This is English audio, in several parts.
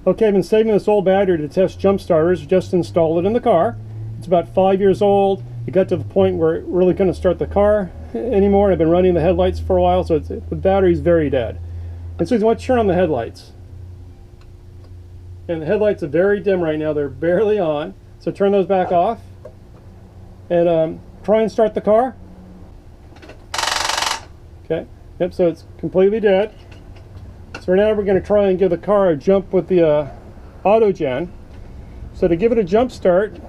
Okay, I've been saving this old battery to test jump starters. Just installed it in the car. It's about 5 years old. It got to the point where it really couldn't start the car anymore. I've been running the headlights for a while, so the battery's very dead. And so I want to turn on the headlights. And the headlights are very dim right now. They're barely on. So turn those back off. And try and start the car. Okay. Yep, so it's completely dead. So now we're going to try and give the car a jump with the AUTOGEN. So to give it a jump start,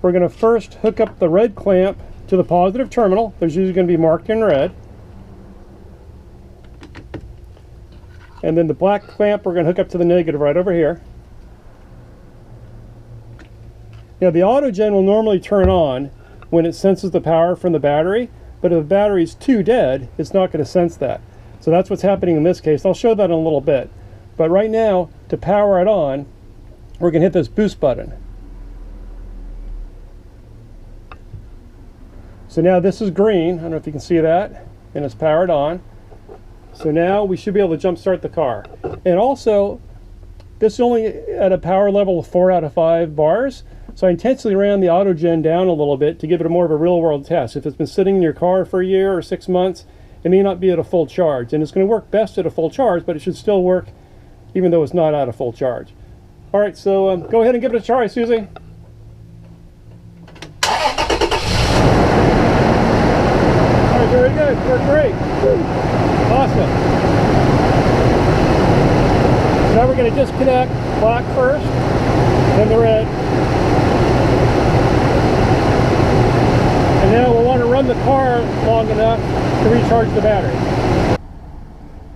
we're going to first hook up the red clamp to the positive terminal. There's usually going to be marked in red. And then the black clamp we're going to hook up to the negative right over here. Now the AUTOGEN will normally turn on when it senses the power from the battery, but if the battery's too dead, it's not going to sense that. So that's what's happening in this case. I'll show that in a little bit. But right now, to power it on, we're going to hit this boost button. So now this is green. I don't know if you can see that. And it's powered on. So now we should be able to jump start the car. And also, this is only at a power level of 4 out of 5 bars. So I intentionally ran the AUTOGEN down a little bit to give it a more of a real world test. If it's been sitting in your car for a year or 6 months, it may not be at a full charge. And it's going to work best at a full charge, but it should still work even though it's not at a full charge. All right, so go ahead and give it a try, Susie. All right, very good. Worked great. Awesome. Now we're going to disconnect black first, then the red. And now we'll want to run the car long enough to recharge the battery.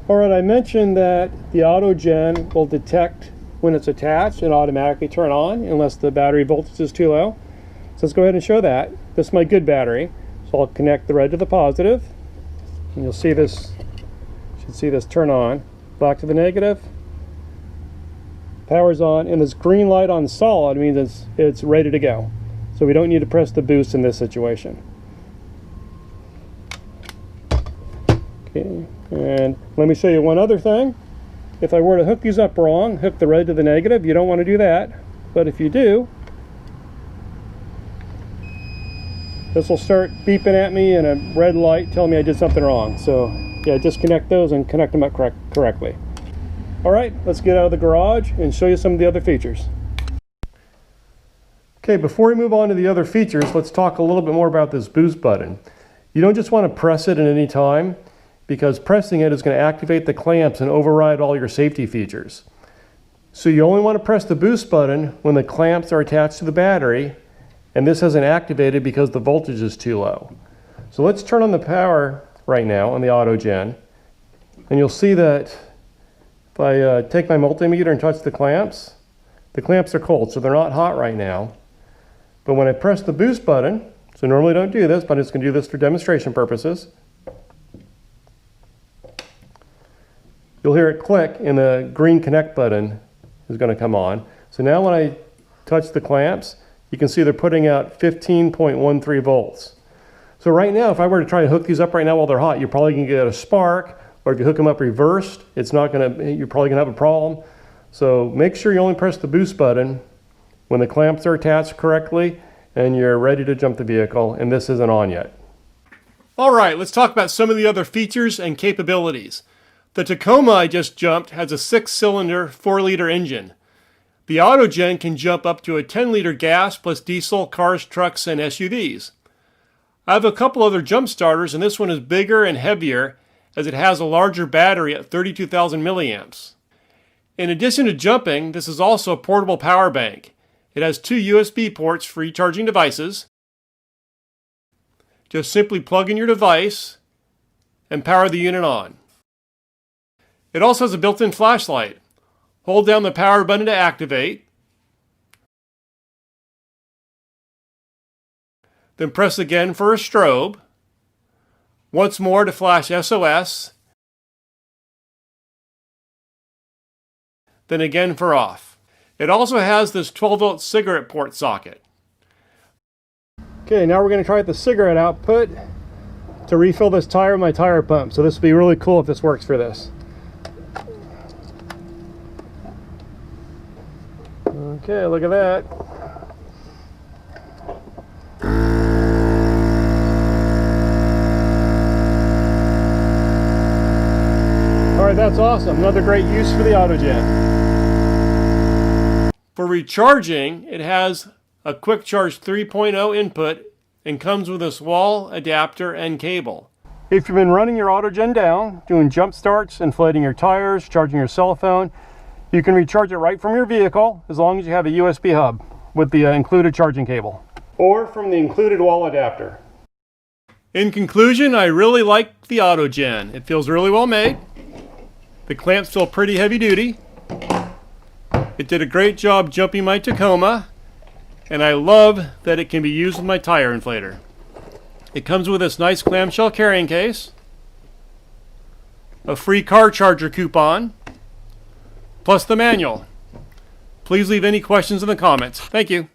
Alright, I mentioned that the AUTOGEN will detect when it's attached and automatically turn on unless the battery voltage is too low. So let's go ahead and show that. This is my good battery. So I'll connect the red to the positive. And you'll see this, you should see this turn on. Black to the negative. Power's on, and this green light on solid means it's ready to go. So we don't need to press the boost in this situation. Okay, and let me show you one other thing. If I were to hook these up wrong, hook the red to the negative, you don't want to do that. But if you do, this will start beeping at me and a red light telling me I did something wrong. So yeah, disconnect those and connect them up correctly. All right, let's get out of the garage and show you some of the other features. Okay, before we move on to the other features, let's talk a little bit more about this boost button. You don't just want to press it at any time, because pressing it is going to activate the clamps and override all your safety features. So you only want to press the boost button when the clamps are attached to the battery, and this hasn't activated because the voltage is too low. So let's turn on the power right now on the AUTOGEN, and you'll see that if I take my multimeter and touch the clamps are cold, so they're not hot right now. But when I press the boost button, so normally don't do this, but I'm just going to do this for demonstration purposes, you'll hear it click and the green connect button is going to come on. So now when I touch the clamps, you can see they're putting out 15.13 volts. So right now, if I were to try to hook these up right now while they're hot, you're probably going to get a spark, or if you hook them up reversed, you're probably going to have a problem. So make sure you only press the boost button when the clamps are attached correctly and you're ready to jump the vehicle, and this isn't on yet. All right, let's talk about some of the other features and capabilities. The Tacoma I just jumped has a 6-cylinder, 4-liter engine. The AUTOGEN can jump up to a 10-liter gas plus diesel cars, trucks, and SUVs. I have a couple other jump starters, and this one is bigger and heavier as it has a larger battery at 32,000 milliamps. In addition to jumping, this is also a portable power bank. It has 2 USB ports for recharging devices. Just simply plug in your device and power the unit on. It also has a built-in flashlight. Hold down the power button to activate. Then press again for a strobe. Once more to flash SOS. Then again for off. It also has this 12-volt cigarette port socket. Okay, now we're going to try the cigarette output to refill this tire with my tire pump. So this would be really cool if this works for this. Okay, look at that. All right, that's awesome. Another great use for the AUTOGEN. For recharging, it has a Quick Charge 3.0 input and comes with this wall adapter and cable. If you've been running your AUTOGEN down, doing jump starts, inflating your tires, charging your cell phone, you can recharge it right from your vehicle as long as you have a USB hub with the included charging cable, or from the included wall adapter. In conclusion, I really like the AUTOGEN. It feels really well made. The clamps feel pretty heavy duty. It did a great job jumping my Tacoma, and I love that it can be used with my tire inflator. It comes with this nice clamshell carrying case, a free car charger coupon, plus the manual. Please leave any questions in the comments. Thank you.